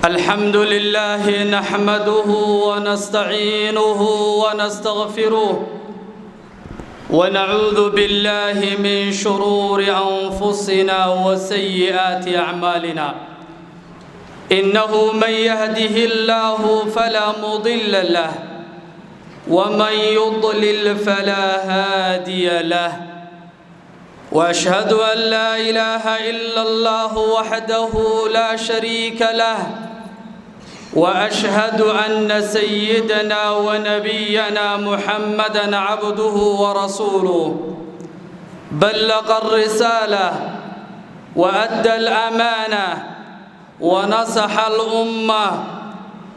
الحمد لله نحمده ونستعينه ونستغفره ونعوذ بالله من شرور أنفسنا وسيئات أعمالنا إنه من يهده الله فلا مضل له ومن يضلل فلا هادي له وأشهد أن لا إله إلا الله وحده لا شريك له وأشهد أن سيدنا ونبينا محمدًا عبده ورسوله بلغ الرسالة وأدى الأمانة ونصح الأمة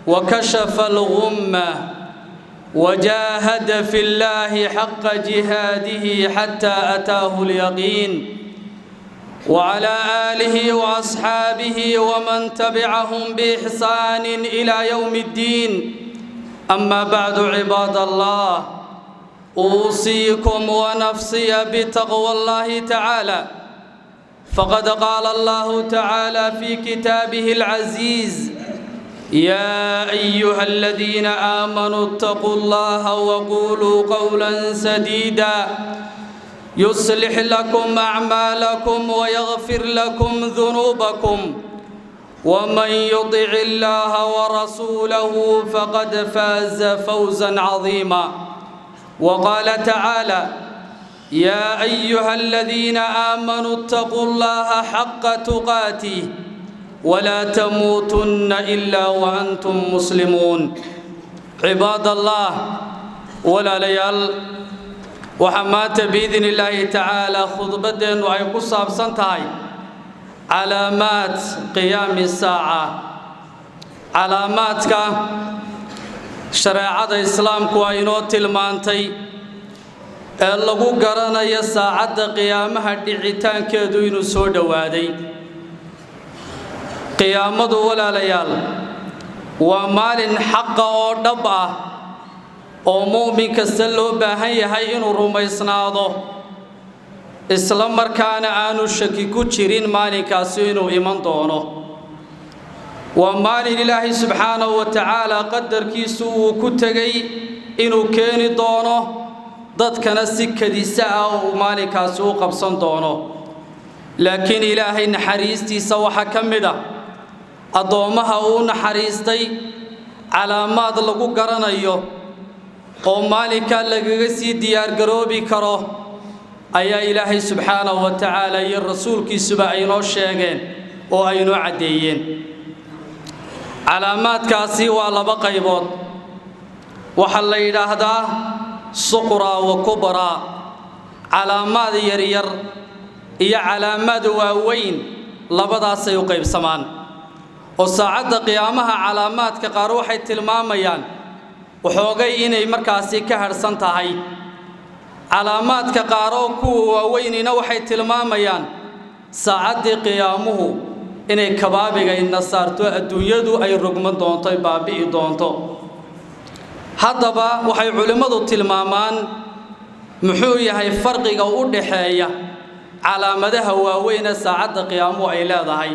وكشف الغمة وجاهد في الله حق جهاده حتى أتاه اليقين وعلى آله وأصحابه ومن تبعهم بإحسان إلى يوم الدين أما بعد عباد الله أوصيكم ونفسي بتقوى الله تعالى فقد قال الله تعالى في كتابه العزيز يا أيها الذين آمنوا اتقوا الله وقولوا قولا سديدا يصلح لكم أعمالكم ويغفر لكم ذنوبكم ومن يطع الله ورسوله فقد فاز فوزا عظيما وقال تعالى يا أيها الذين آمنوا اتقوا الله حق تقاته ولا تموتن إلا وأنتم مسلمون عباد الله ولا ليال وحمات بإذن الله تعالى خطبة وأيقص بسنتهاي علامات قيام الساعة علاماتك شريعة الإسلام كوينو تلمانتي اللغو قرانا يساعد قيامها دعيتان كدوين سود وادي قيامة ولا ليال ومال حق أو دبعة oo mu'min kasta loo baahan yahay inuu rumaysnaado isla markaana aanu shaki ku jirin maalinkaasi inuu iman doono waa maalin ilaahay subxaanahu wa tacaala qadarkiisu uu ku tegay inuu keeni doono dadkana si kadisa ah uu maalinkaasi u qabsan doono laakiin ilaahay naxariistiisa waxa ka mid ah addoomaha uu naxariistay calaamaad lagu garanayo oo maalinka lagaga sii diyaar garoobi karo ayaa ilaahay subxaanahu wa tacaala iyo rasuulkiisuba ay noo sheegeen oo ay noo cadeeyeen calaamaadkaasi waa laba qaybood waxa la yiraahdaa suqra wa kubra calaamaad yar yar iyo calaamaad waaweyn labadaas ay u qaybsamaan oo saacada qiyaamaha calaamaadka qaar waxay tilmaamayaan وحوغي إني مركاسي كهرسان تاهي علامات كقارو كو ووينينا وحي تلماميان ساعد قيامه إني كبابيغا إن سارتو الدنيا دو أي رقمان دونتو بابي دونتو هادبا وحي علماء تلمامان محوية هاي فرقيغا ودحايا علامتها ووين ساعد قيامه أي لا دهي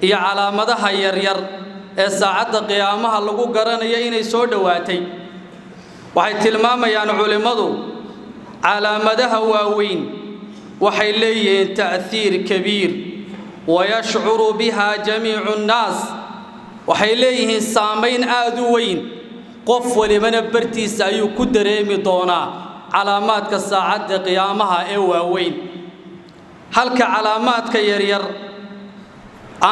إيا علامتها يرير saacada qiyaamaha lagu garanayo inay soo dhawaatay waxay tilmaamayaan culimadu calaamadaha waaweyn waxay leeyihiin ta'thiir kabiir wayashcuru biha jamiicu nnaas waxay leeyihiin saameyn aad u weyn qof walibana bartiisa ayuu ku dareemi doonaa calaamaadka saacada qiyaamaha ee waaweyn halka calaamaadka yaryar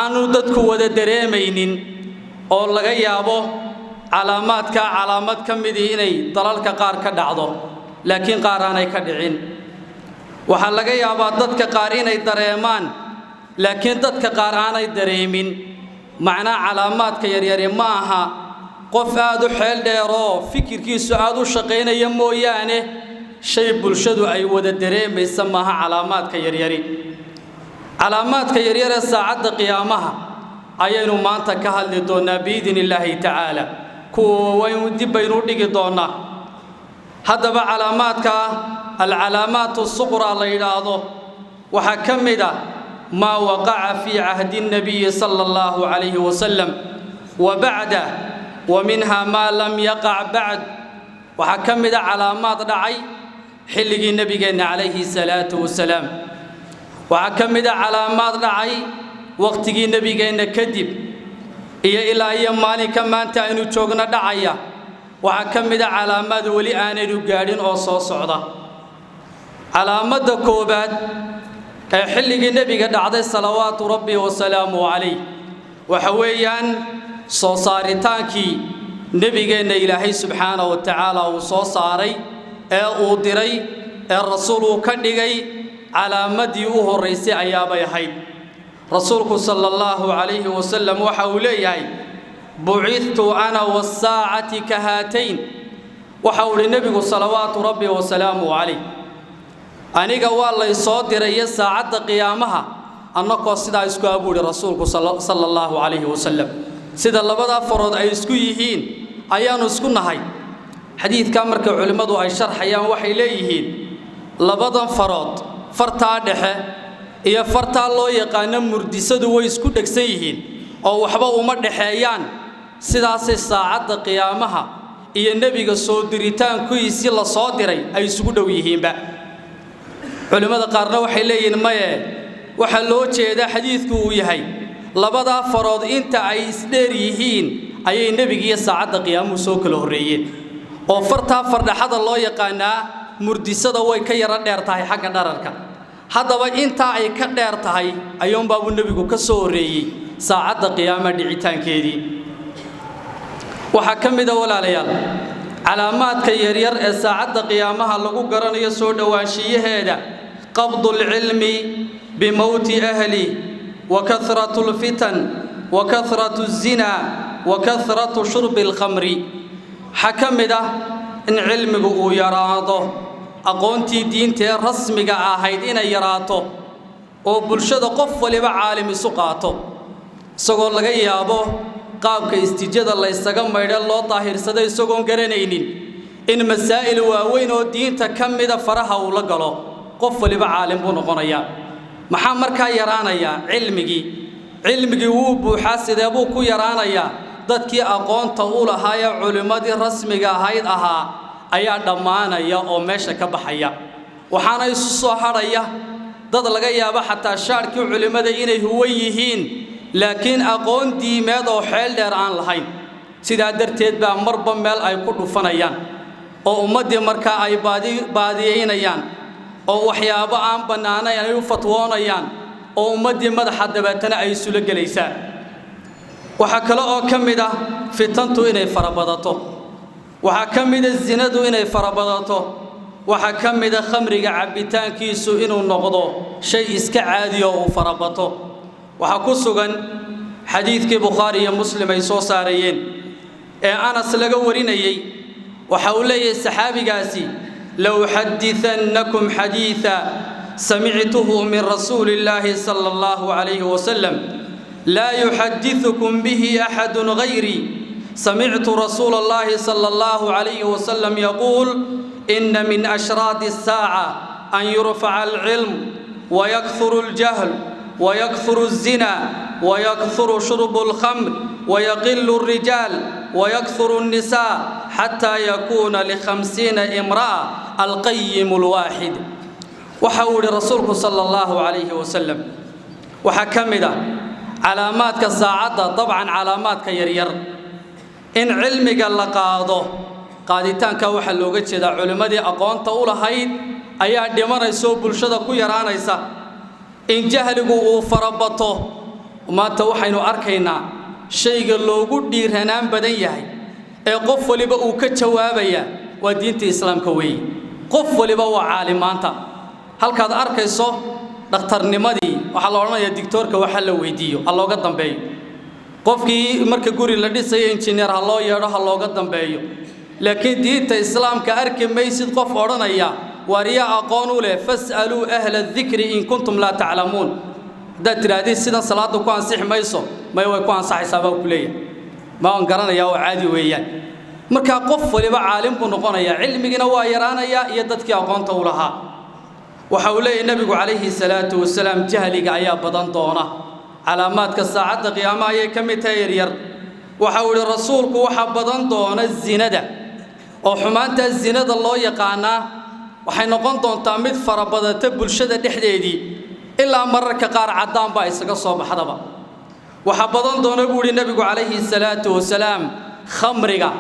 aanu dadku wada dareemaynin oo laga yaabo calaamaadka calaamad ka mid inay dalalka qaar ka dhacdo laakiin qaar aanay ka dhicin waxa laga yaabaa dadka qaar inay dareemaan laakiin dadka qaar aanay dareemin macna calaamaadka yaryar ma aha qof aad u xeel dheer oo fikirkiisu aad u shaqeynaya mooyaane shay bulshadu ay wada dareemaysa maaha calaamaadka yaryar saacada qiyaamaha ayaynu maanta ka hadli doonaa biidinillaahi tacaala kuwa waynu dib baynu dhigi doonaa haddaba calaamaadka alcalaamaatu suqra la yidhaahdo waxaa ka mid ah ما وقع في عهد النبي صلى الله عليه وسلم وبعده ومنها ما لم يقع بعد وحكمد علامات دعي حلق النبي عليه الصلاة والسلام وحكمد علامات دعي وقت النبي كذب إيا إلى أيام مالك ما أنت إنو تشوقنا دعيا وحكمد علامات ولي آني رقارين أو صوصعدا علامات كوبات حلق النبي دعي صلوات ربي وسلامه عليه وحويان صوصارتانكي نبينا إلهي سبحانه وتعالى وصوصاري أودري الرسول كدغي على مديوه الرئيس أيابي حيد رسولك صلى الله عليه وسلم وحولي بعثت أنا والساعة كهاتين وحول النبي صلوات ربي وسلامه عليه أنيق والله يصدر ساعة قيامها أنك سيدا يسكو أبو رسولك صلى الله عليه وسلم سيدا لبدا فرض أي يسكو يهين أيان يسكو نهي حديث كامرك علماء أي شرح أيان وحي ليهين لبدا فرض فرطا دحه iyo farta loo yaqaan murdisadu way isku dhagsan yihiin oo waxba uma dhaxeeyaan sidaas saacada qiyaamaha iyo nabiga soo diritaankiisa la soo diray ay isugu dhow yihiinba culimada qaarna waxay leeyihiin maye waxa loo jeeda xadiisku uu yahay labada farood inta ay isdheer yihiin ayay nabiga iyo saacada qiyaamuhu soo kala horeeyeen oo farta fardhaxada loo yaqaana murdisada way ka yara dheer tahay xagga dhararka haddaba inta ay ka dheer tahay ayuun baabu nabigu ka soo horeeyay saacada qiyaamada dhicitaankeedii waxa kamida walaalayaal calaamaadka yaryar ee saacada qiyaamaha lagu garanayo soo dhawaanshiyaheeda qabdul ilmi bimawti ahli wa kathratul fitan wa kathratu zina wa kathratu shurbil khamri hakamida in ilmigu uu yaraado aqoontii diinta rasmiga ahayd inay yaraato oo bulshada qof waliba caalim isu qaato isagoo laga yaabo qaabka istijada la isaga maydhay loo daahirsaday isagoo garanaynin in masaa'il waaweyn oo diinta kamida faraha uu la galo qof waliba caalim buu noqonayaa maxaa markaa yaraanaya cilmigii wuu buuxaa sidee buu ku yaraanayaa dadkii aqoonta u lahaa culimadii rasmiga ahayd ahaa ayaa dhamaanaya oo meesha ka baxaya waxaana isu soo haraya dad laga yaabo xataa shaarkii culimada inay huwan yihiin laakiin aqoon diimeed oo xeel dheer aan lahayn sidaa darteed baa marba meel ay ku dhufanayaan oo ummadii markaa ay baadiyeynayaan oo waxyaabo aan banaanayn ay u fatwoonayaan oo ummadii madaxa dabeetana ay isula gelaysaa waxa kale oo kamid ah fitantu inay farabadato waxa kamida zinadu inay farabadato waxa kamida khamriga cabitaankiisu inuu noqdo shay iska caadi ah oo farabato waxa ku sugan xadiiskii Bukhari iyo Muslim ay soo saarayeen ee Anas laga warinayay waxa uu leeyahay saxaabigaasi law hadithannakum haditha sami'tuhu min rasuulillahi sallallahu alayhi wa sallam la yuhaddithukum bihi ahadun ghayri سمعت رسول الله صلى الله عليه وسلم يقول إن من أشراط الساعة أن يرفع العلم ويكثر الجهل ويكثر الزنا ويكثر شرب الخمر ويقل الرجال ويكثر النساء حتى يكون ل50 امرأة القيم الواحد وحول رسولك صلى الله عليه وسلم وحكمدا علامات الساعة طبعا علامات كيرير إن علمك اللقاضه قادتان كوحا لوغا جيدا علمادي aqoonta u lahayd ayaa dhimanayso bulshada ku yaraanaysa in jahligu uu farabato maanta waxaynu arkaynaa shayga loogu dhiiranaan badan yahay ee qof waliba uu ka jawaabaya waa diinta islaamka weey qof waliba waa caalimaanta halkaad arkayso dhakhtarnimadii waxa la oranayaa doctorka waxa la weydiiyo allooga dambeeyo qofkii marka guri la dhisay engineer ha loo yeero ha looga dambeeyo laakiin diinta islaamka arki maysid qof oranaya wariya aqoon u leh fasalu ahla dhikri in kuntum la ta'lamun dadiraadi sida salaadu ku ansix mayso may way ku ansaxaysaa baa ku leeyahay ma aan garanaya oo caadi weeyaan marka qof waliba caalim buu noqonaya cilmigina waa yaraanaya iyo dadkii aqoonta u lahaa waxa uu leeyahay nabigu calayhi salaatu wasalaam jahliga ayaa badan doona علامات كالساعة قيامة أي كم تيرير وحول رسولك وحبضان دون الزنا oo xumaanta zinada loo yaqaana waxay noqon doontaa mid farabadata bulshada dhexdeedii ilaa mararka qaar cadaan ba isaga soo baxdaba waxa badan doona buuri nabigu kaleeyhi salaatu wasalaam khamriga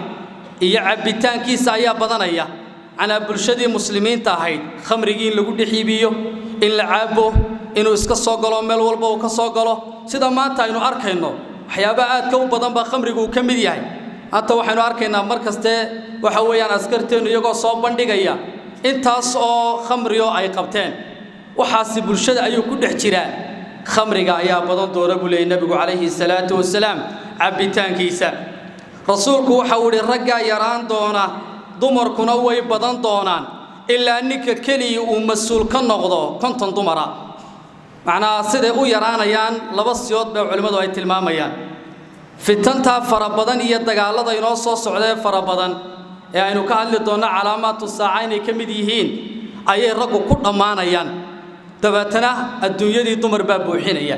iyo cabitaankiisa ayaa badanaya ana bulshadii muslimiinta ahayd khamrigii lagu dhixibiyo in la caabo inuu iska soo galo meel walba uu ka soo galo sida maanta aynu arkayno waxyaabo aad ka badan ba khamrigu ka mid yahay anta waxaanu arkaynaa markaste waxa weeyaan askarteenu iyagoo soo bandhigaya intaas oo khamriyo ay qabteen waxaasi bulshada ayuu ku dhex jiraa khamriga ayaa badan doona bulay nabigu kaleeyhi salaatu wasalaam cabitaankiisa rasuulku waxa uu yiri ragga yaraan doona dumarkuna way badan doonaan ilaa ninka kaliya uu mas'uul ka noqdo konton dumara macnaa sida u yaraanayaan laba siyood bay culimadu ay tilmaamayaan fitanta farabadan iyo dagaalada inoo soo socday farabadan ee aynu ka hadli doona calaamatu saacayna ka mid yihiin ayay raggu ku dhamaanayaan dabatana adduunyadii dumar baa buuxinaya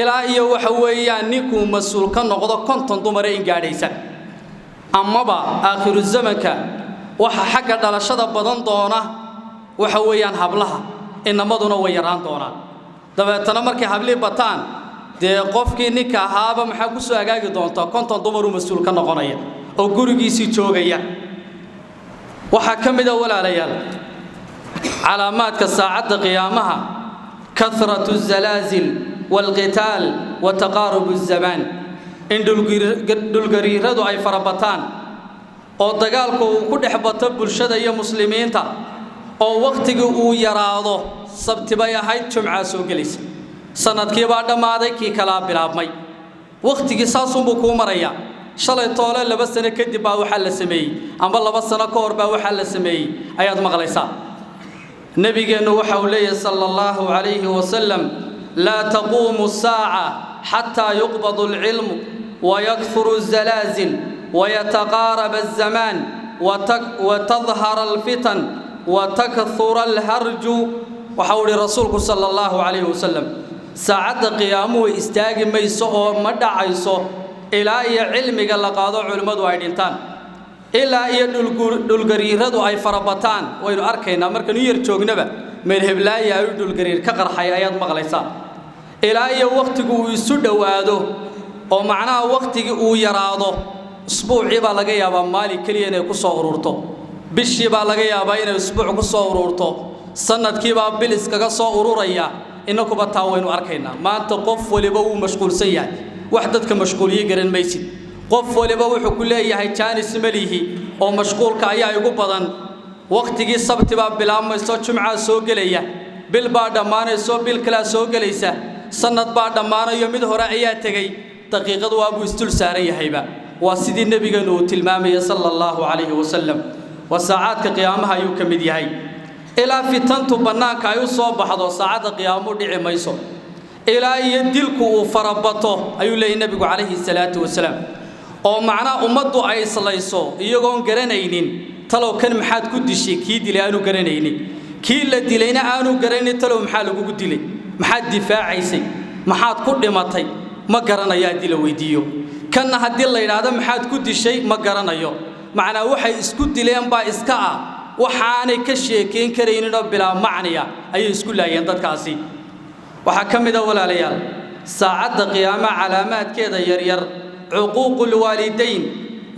ilaa iyo waxa weeyaan ninku mas'uul ka noqdo konton dumar ee gaadhaysa amaba aakhiru zamanka waxa xagga dhalashada badan doona waxa weeyaan hablaha inamaduna way yaraan doonaan dabatana markay habli bataan dee qofkii ninka ahaaba maxaa ku soo agaagi doonta konton dumar uu mas'uul ka noqonaya oo gurigiisii joogaya waxa kamid ah walaalayaal calaamaadka saacada qiyaamaha kathratu zalazil wal qital wa taqarub az-zaman in dulgariiradu ay farabataan oo dagaalku uu ku dhaxbato bulshada iyo muslimiinta oo waqtiga uu yaraado sabtibay ahayd jumca soo galaysa sanadkii baa dhamaaday kii kala bilaabmay waqtigii saasuun buu ku maraya shalay toole 2 sano kadib baa waxa la sameeyay amba 2 sano ka hor baa waxa la sameeyay ayaad maqlaysaa nabigeenu waxa uu leeyahay sallallahu alayhi wa sallam la taqumu as-sa'a hatta yuqbadu al-ilm wa yakthuru az-zalazil wa yataqarab az-zaman wa tadhhar al-fitan wa takthura al-harj wa hawli rasuulku sallallahu alayhi wa sallam saacada qiyaamuhu istaagi mayso oo ma dhacayso ilaa iyo cilmiga la qaado culimadu ay dhintaan ilaa iyo dhulgariiradu ay farabataan waynu arkaynaa marka yar joognaba meel heblaaya ay dhulgariir ka qarxay ayaad maqlaysaa ilaa iyo waqtigu uu isu dhawaado oo macnaha waqtiga uu yaraado usbuuci baa laga yaabaa maali kaliya inay ku soo ururto bishii baa laga yaabaa inay usbuuc ku soo ururto sanadkii baa bil iskaga soo ururaya inakuba taa waynu arkaynaa maanta qof waliba uu mashquulsan yahay wax dadka mashquuliye garan maysid qof waliba wuxuu ku leeyahay jaanis malihi oo mashquulka ayaa ugu badan waqtigii sabti baa bilaabmayso jumca soo galaya bil baa dhamaanayso bil kala soo galaysa sanad baa dhamaanayo mid hore ayaa tagay daqiiqadu waa buu istul saaran yahayba waa sidii nabigeenu uu tilmaamay sallallahu alayhi wa sallam wa saacadka qiyaamaha ayuu ka mid yahay ilaa fitantu banaanka ay u soo baxdo saacada qiyaamu dhici mayso ilaa iyo dilku uu farabato ayuu leeyahay nabigu kaleeyhi salaatu wasalaam oo macna ummadu ay islayso iyagoon garanaynin talow kan maxaad ku dishay kii dilay aanu garanaynin kii la dilayna aanu garanaynin talow maxaa lagu dilay maxaad difaacaysay maxaad ku dhimatay ma garanayaa dila weydiiyo kana hadii la yiraahdo maxaad ku dishay ma garanayo macna waxay isku dileen baa iska ah waxaanay ka sheekeen kareenin oo bilaa macniya ay isku laayeen dadkaasi waxa kamid ah walaalayaal saacada qiyaama calaamaadkeeda yar yar عقوق الوالدين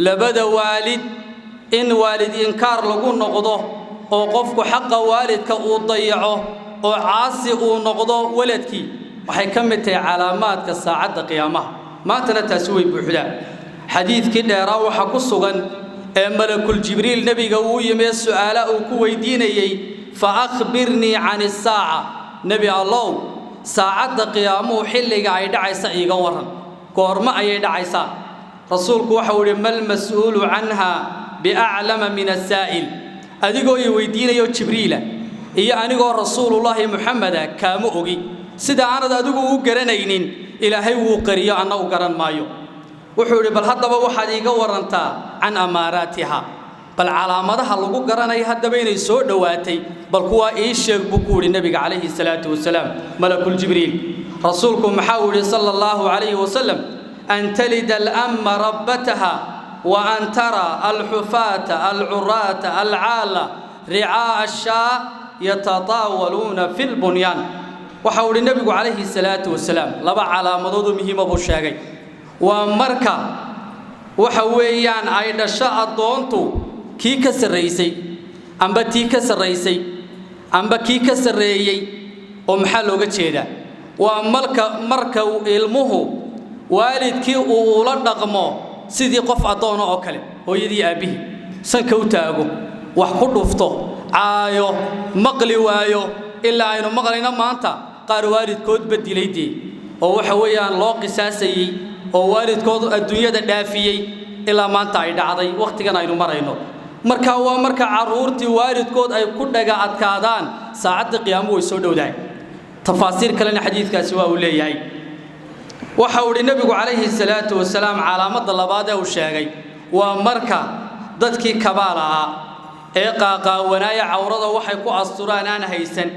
لبدا والد إن والد إنكار لغو نقضه وقفك حق والدك وضيعه وعاصي ونقضه ولدك وحي كمتي علامات كالساعة قيامة ما تنتسوي بحدا حديث كده راوح قصغا ملك الجبريل نبي قوي من السؤال وكويديني فأخبرني عن الساعة نبي الله ساعة قيامه حلق عيد عيسى يقورن كورما أيد عيسى رسولك وحول ما المسؤول عنها بأعلم من السائل أديكو يويدين يو جبريل إيا أنيكو رسول الله محمد كامؤغي سيدا أنا أديكو قرنينين إلهي وقريا أنا وقرن مايو وحول بل هدب وحد يقورنتا عن أماراتها بل علامتها لغو قرني هدب بين سوء دواتي بل هو إيش بقول النبي عليه الصلاة والسلام ملك الجبريل رسولكم محاول صلى الله عليه وسلم أن تلد الأم ربتها وأن ترى الحفاة العراة العالة رعاء الشاء يتطاولون في البنيان. وحول النبي عليه الصلاة والسلام لبع على مضض مهمة بالشاقي ومركا وحويان عيد الشاء الضونتو كي كسر رئيسي أمبا تي كسر رئيسي أمبا كي كسر رئيسي ومحلو قتشيدا ومركا ilmuhu waalidkii uu la dhaqmo sidii qof adoon oo kale hooyadii aabihi sanka u taago wax ku dhufto caayo maqli waayo ilaa aynu maqlayna maanta qaar waalidkood badilayday oo waxa weeyaan loo qisaasayay oo waalidkood adduunyada dhaafiyay ilaa maanta ay dhacday waqtigan aynu marayno marka waa marka caruurtii waalidkood ay ku dhaga adkaadaan saacada qiyaamo way soo dhowdahay تفاصيل كلنا حديث كاسوا وليهاي وحول النبي عليه الصلاة والسلام على مد اللبادة والشاقي ومركا ضدكي كبالها قاقا ونايا عورضا وحيكو أسطران أنا هيسن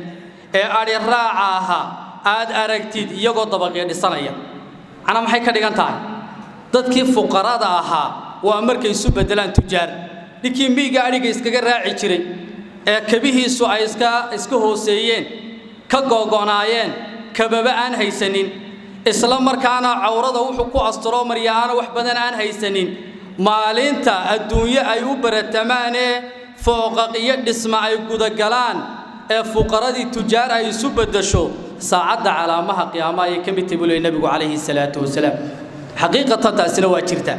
أري راعاها آد أركتيد يقو طبقية للصنايا أنا محيكا ديغانتاي ضدكي فقراء داها ومركا يسوب دلان تجار لكي ميقا أريقا إسكا راعي جري كبيهي سوء إسكا هوسيين كغوغونايين كبابا aan haysanin isla markaana awrada wuxuu ku astro maryaana wax badan aan haysanin maalinta adduunyo ay u baratamaane fooqiyo dhisma ay guda galaan ee fuqaradii tujaar ay isu bedesho saacada calaamaha qiyaamaha ay kamid tahay nabigu kaleeyhi salaatu wasalaam xaqiiqatan taasina waa jirta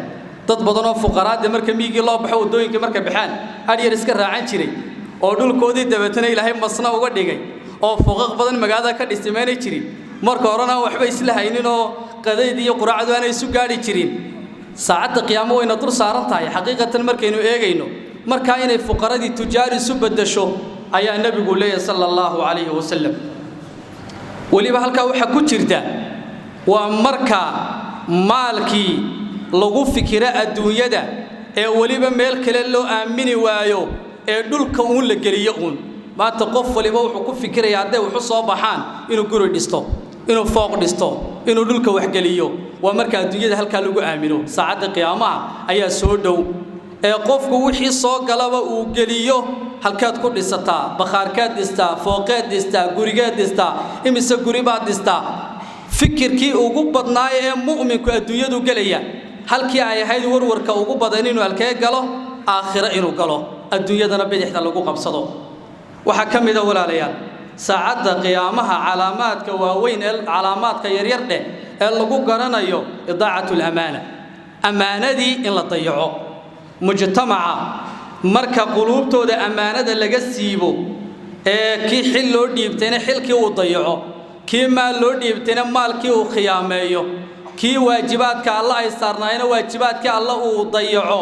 dad badan oo fuqaraad marka miigi loo baxo wadooyinka marka baxaan adiyar iska raacan jiray oo dhulkoodii dabatana ilaahay masna uga dhigay oo fooqaq badan magaalada ka dhismeeyay jirin marka horena waxba isla haynin oo qadayd iyo quraacdu aanay isu gaari jirin saacada qiyaamo wayna dul saaran tahay xaqiiqatan markaynu eegayno marka inay fuqaradii tujaar isu bedesho ayaa nabigu leeyahay sallallahu alayhi wasallam waliba halka waxa ku jirta waa marka maalkii lagu fikira adduunyada ee waliba meel kale loo aamini waayo ee dhulka uu la geliyo maanta qof waliba wuxuu ku fikirayaa haday wuxuu soo baxaan inuu guri dhisto inuu fooq dhisto inuu dhulka wax galiyo waa marka adduunyada halka lagu aamino saacada qiyaamaha ayaa soo dhow ee qofku wixii soo galaba uu galiyo halkaad ku dhisataa bakhaarkaad dhistaa fooqeed dhistaa gurigeed dhistaa imise guri baad dhistaa fikirkii ugu badnaay ee mu'minku adduunyadu galaya halkii ay ahayd warwarka ugu badan inuu halkee galo aakhira inuu galo adduunyadana bidixda lagu qabsado waxa kamida walaalayaal saacada qiyaamaha calaamaadka waaweyn ee calaamaadka yaryar ee lagu garanayo idaacatul amaana amaanadii in la dayaco mujtamaca marka qulubtooda amaanada laga siibo ee ki xil loo dhiibtayna xilkii uu dayaco ki maal loo dhiibtayna maalkii uu khiyaameeyo ki waajibaadka Allah ay saarnaayna waajibaadka Allah uu dayaco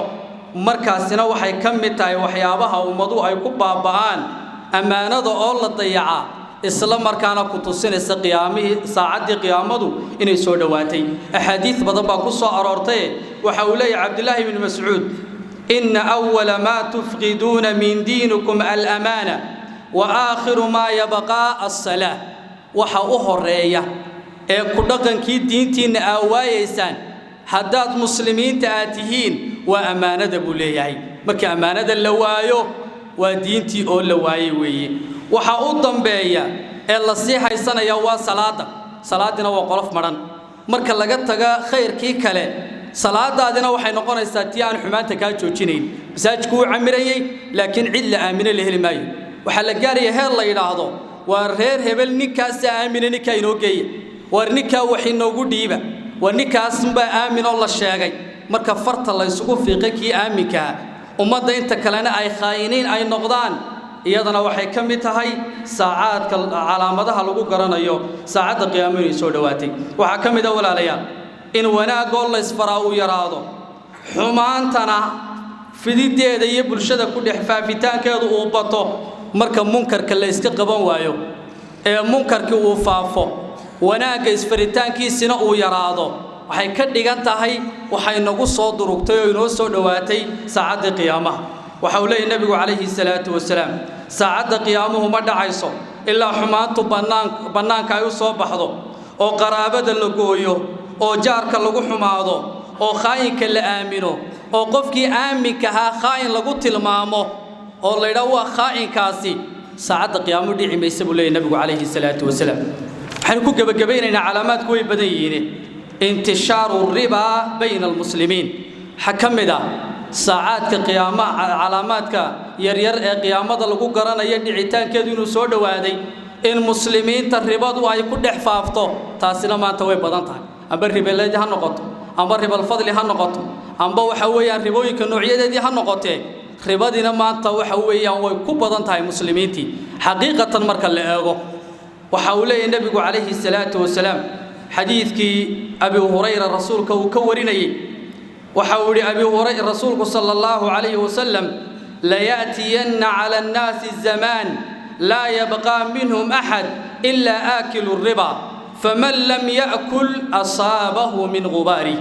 markaasina waxay kamid tahay waxyaabaha ummadu ay ku baaba'aan amaanada oo la dayaca isla markaana ku tusinaysa qiyaamihii saacadii qiyaamadu inay soo dhawaatay ahadiith badan baa ku soo aroortay waxa uu leeyahay Abdullah ibn Mas'ud inna awwala ma tufqiduna min dinikum al-amana wa akhiru ma yabqa as-salah waxa u horeeya ee ku dhaqankii diintiina aawaayaysan haddaad muslimiinta aad tihiin waa amaanada buu leeyahay marka amaanada la waayo waa diintii oo la waayay weeye waxa u dambeeya ee la sii haysanaya waa salaadina waa qolof maran marka laga taga khayrkii kale salaadaadina waxay noqonaysaa tii aan xumaanta ka joojinayn masaajidku uu camirayay laakiin cid la aamino la heli maayo waxa la gaaraya heer la yiraahdo waa reer hebel ninkaas aamino ninka inoo geeyay war ninka wax inoogu dhiiba war ninkaas ma aamino la sheegay marka farta la isugu fiiqay kii aaminka ummadda inta kalena ay khaayiniin ay noqdaan iyadana waxay kamid tahay saacadka calaamadaha lagu garanayo saacada qiyaamada soo dhawaatay waxa kamid ah walaalayaal in wanaago la isfaraa u yaraado xumaantana fidideeda iyo bulshada ku dhex faafitaankeedu uu bato marka munkarka la iska qaban waayo ee munkarkii uu faafo wanaaga isfaritaankiisina uu yaraado waxay ka dhigan tahay waxay nagu soo durugtay oo inoo soo dhawaatay saacada qiyaamaha waxa uu leeyahay nabigu kaleeyhi salaatu wasalaam saacada qiyaamuhu ma dhacayso ilaa xumaantu banaanka ay u soo baxdo oo qaraabada la gooyo oo jaarka lagu xumaado oo khaayinka la aamino oo qofkii aaminka ahaa khaayin lagu tilmaamo oo la yidhaahdo waa khaayinkaasi saacadda qiyaamo dhici maysa buu leeyahay nabigu calayhi salaatu wasalaam waxaan ku gabagabaynaynaa calaamaadku way badan yihiin intishaaru riba bayna almuslimiin xakamida saacadka qiyaamaha calaamaadka yaryar ee qiyaamada lagu garanayo dhicitaankeedu inuu soo dhawaaday in muslimiinta ribadu ay ku dhex faafto taasina maanta way badan tahay amba ribeelada ha noqoto amba ribal fadli ha noqoto amba waxa weeyaan ribooyinka noocyadeedii ha noqotee ribadina maanta waxa weeyaan way ku badan tahay muslimiintii xaqiiqatan marka la eego waxa uu leeyahay nabigu calayhi salaatu wasalaam xadiidkii abi hurayra rasuulka uu ka warinayay waxa uu yiri abi hurayra rasuulku sallallahu alayhi wasallam la ya'tiyanna 'ala an-nasi zaman la yabqa minhum ahad illa akilu ar-riba faman lam ya'kul asabahu min ghubari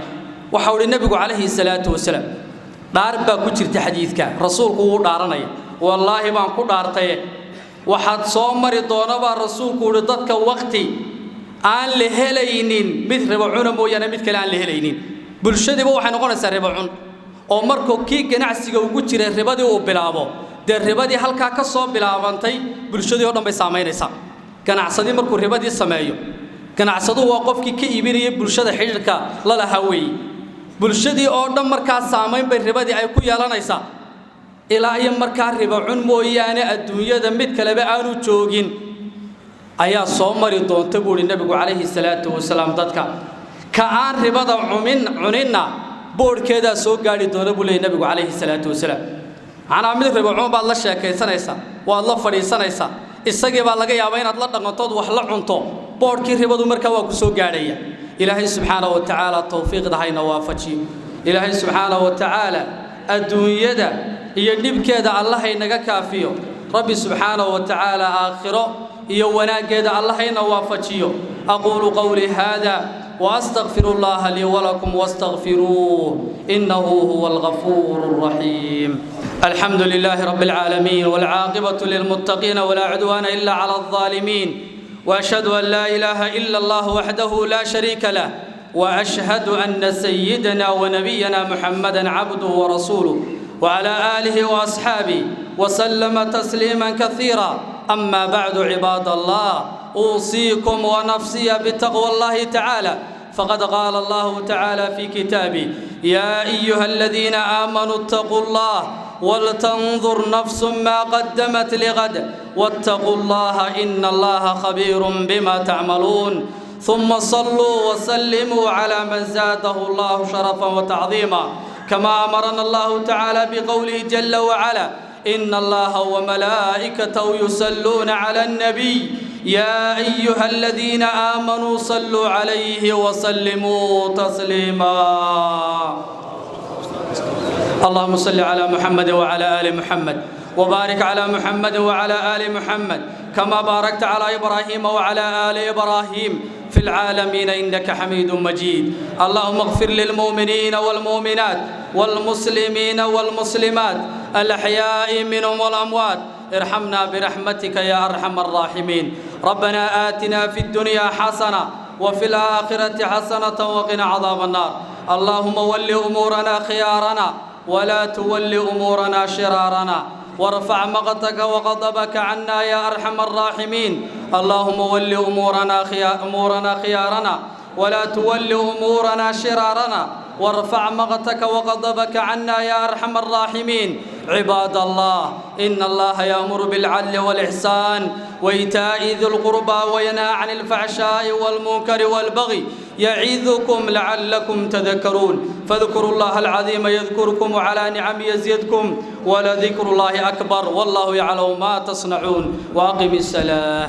waxa uu yiri nabigu calayhi salaatu wasalaam dhaar baa ku jirta xadiidka rasuulku uu dhaaranaya wallahi baan ku dhaartay waxaad soo mari doonaba rasuulku uu dadka waqti aan la helaynin mid riba cuna mooyana mid kale aan la helaynin bulshadiiba waxay noqonaysaa riba cun oo markuu kii ganacsiga ugu jiray ribadii uu bilaabo de ribadii halka ka soo bilaabantay bulshadii oo dhan bay saameynaysaa ganacsadii markuu ribadii sameeyo ganacsadu waa qofkii ka iibinaya bulshada xiriirka la lahaa weey bulshadii oo dhan markaa saameyn bay ribadii ay ku yeelanaysaa ilaa iyo markaa riba cun mooyaane adduunyada mid kaleba aanu joogin ayaa soo mari doonta buu nabigu calayhi salaatu wasalaam dadka ka aan ribada cunina boorkeeda soo gaari doona buu leeyahay nabigu calayhi salaatu wasalaam ana mid riba cun baad la sheekaysanaysaa waad la fadhiisanaysaa isagii baa laga yaabaa inaad la dhaqantood wax la cunto boorkii ribadu markaa waa ku soo gaaraya ilaahay subxaanahu wa tacaala tawfiiqda hayna waafajiyo ilaahay subxaanahu wa tacaala adduunyada iyo dhibkeeda allah inaga kaafiyo rabbi subxaanahu wa tacaala aakhiro iyo wanaageeda allah ina waafajiyo aqulu qawli hada واستغفر الله لي ولكم واستغفروه انه هو الغفور الرحيم الحمد لله رب العالمين والعاقبة للمتقين ولا عدوان الا على الظالمين واشهد ان لا اله الا الله وحده لا شريك له واشهد ان سيدنا ونبينا محمدا عبده ورسوله وعلى اله واصحابه وسلم تسليما كثيرا اما بعد عباد الله أوصيكم ونفسي بتقوى الله تعالى فقد قال الله تعالى في كتابه يا أيها الذين آمنوا اتقوا الله ولتنظر نفس ما قدمت لغد واتقوا الله إن الله خبير بما تعملون ثم صلوا وسلموا على من زاده الله شرفا وتعظيما كما أمرنا الله تعالى بقوله جل وعلا إن الله وملائكته يصلون على النبي يا أيها الذين آمنوا صلوا عليه وسلموا تسليما اللهم صل على محمد وعلى آل محمد وبارك على محمد وعلى آل محمد كما باركت على إبراهيم وعلى آل إبراهيم في العالمين إنك حميد مجيد اللهم اغفر للمؤمنين والمؤمنات والمسلمين والمسلمات الأحياء منهم والأموات ارحمنا برحمتك يا أرحم الراحمين ربنا آتنا في الدنيا حسنة وفي الآخرة حسنة وقنا عذاب النار اللهم ول أمورنا خيارنا ولا تول أمورنا شرارنا وارفع مقتك وغضبك عنا يا أرحم الراحمين اللهم ول أمورنا خيارنا ولا تول أمورنا شرارنا وارفع مقتك وغضبك عنا يا أرحم الراحمين عباد الله إن الله يأمر بالعدل والإحسان وإيتاء ذي القربى وينهى عن الفحشاء والمنكر والبغي يعظكم لعلكم تذكرون فاذكروا الله العظيم يذكركم وعلى نعم يزيدكم ولذكر الله أكبر والله يعلم ما تصنعون وأقم الصلاة